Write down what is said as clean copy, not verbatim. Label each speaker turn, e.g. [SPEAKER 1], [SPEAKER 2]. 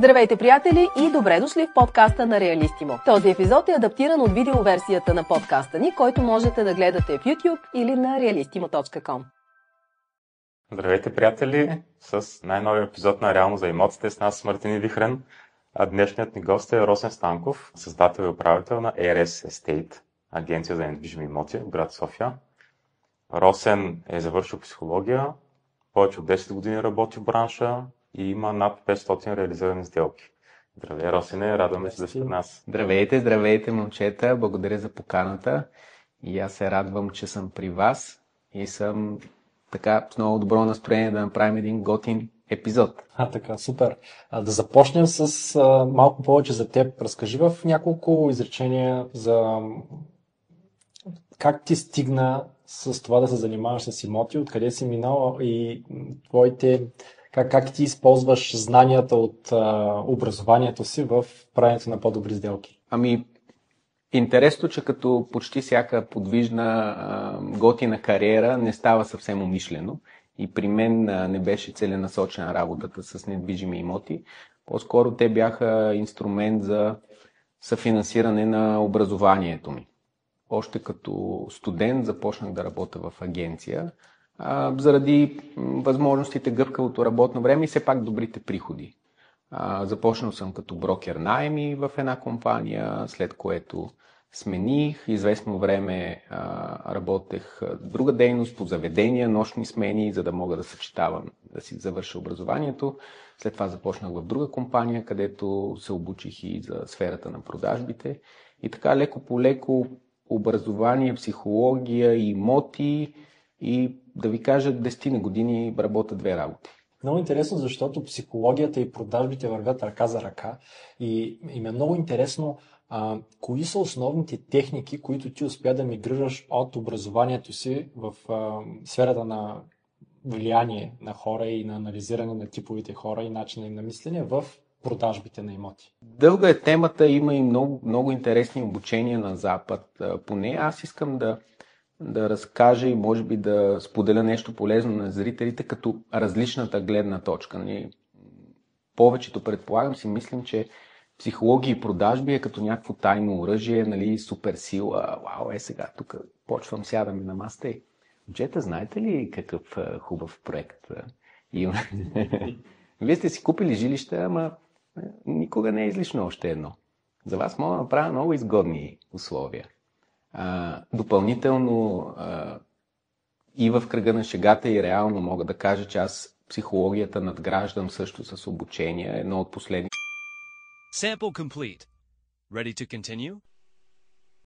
[SPEAKER 1] Здравейте, приятели, и добре дошли в подкаста на Реалистимо. Този епизод е адаптиран от видеоверсията на подкаста ни, който можете да гледате в YouTube или на realistimo.com.
[SPEAKER 2] Здравейте, приятели! С най-новия епизод на Реално за имотите с нас Мартин Вихрен. А днешният ни гост е Росен Станков, създател и управител на ARS Estate, агенция за недвижими имоти в град София. Росен е завършил психология, повече от 10 години работи в бранша и има над 500 реализирани сделки. Здравей, Росене, радваме се да си от нас.
[SPEAKER 3] Здравейте, момчета, благодаря за поканата и аз се радвам, че съм при вас и съм така с много добро настроение да направим един готин епизод.
[SPEAKER 4] Така, супер. Да започнем с малко повече за теб. Разкажи в няколко изречения за как ти стигна с това да се занимаваш с имоти, откъде си минал и твоите, как ти използваш знанията от образованието си в правенето на по-добри сделки.
[SPEAKER 3] Интересно, че като почти всяка подвижна готина кариера не става съвсем умишлено и при мен не беше целенасочена работата с недвижими имоти. По-скоро те бяха инструмент за съфинансиране на образованието ми. Още като студент започнах да работя в агенция, заради възможностите, гъвкавото работно време и все пак добрите приходи. Започнал съм като брокер наеми в една компания, след което смених. Известно време работех друга дейност по заведения, нощни смени, за да мога да съчетавам, да си завърша образованието. След това започнах в друга компания, където се обучих и за сферата на продажбите. И така леко по леко образование, психология, имоти и да ви кажа 10 години работя две работи.
[SPEAKER 4] Много интересно, защото психологията и продажбите вървят ръка за ръка и им е много интересно кои са основните техники, които ти успя да мигрираш от образованието си в сферата на влияние на хора и на анализиране на типовите хора и начина им на мислене в продажбите на имоти.
[SPEAKER 3] Дълга е темата, има и много интересни обучения на Запад. Поне аз искам да разкажа и може би да споделя нещо полезно на зрителите като различната гледна точка. Повечето, предполагам, си мислим, че психология и продажби е като някакво тайно оръжие, суперсила. Вау, сега тук почвам, сядаме на масата и момчета, знаете ли какъв хубав проект има? Вие сте си купили жилища, ама никога не е излишно още едно. За вас мога да направя много изгодни условия. Допълнително и в кръга на шегата и реално мога да кажа, че аз психологията надграждам също с обучение. Едно от последните.
[SPEAKER 5] Sample complete. Ready to continue?